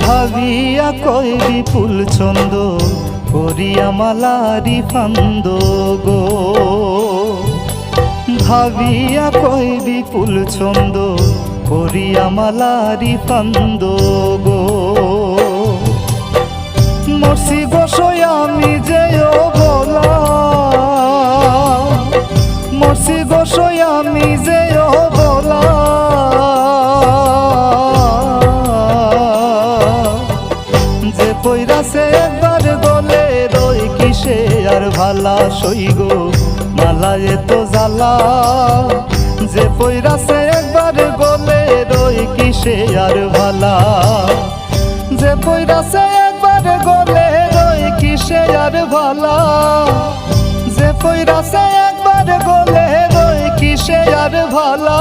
ভাবিয়া কই বিপুল ছন্দ করিয়া মালারি ফান্দ গো, ভাবিয়া কই বিপুল ছন্দ করিয়া মালারি ফান্দ গো। মরছি বসই আমি যেও বলা, মরছি বসই আমি যেও বলা, যে পইরাছে একবার গলে রই কিসে আর ভালা সই গো মালা এত জ্বালা, যে পইরাছে একবার গলে রই কিসে আর ভালা, যে পইরাছে একবার গলে রই কিসে আর ভালা, যে পইরাছে একবার গলে রই কিসে আর ভালা।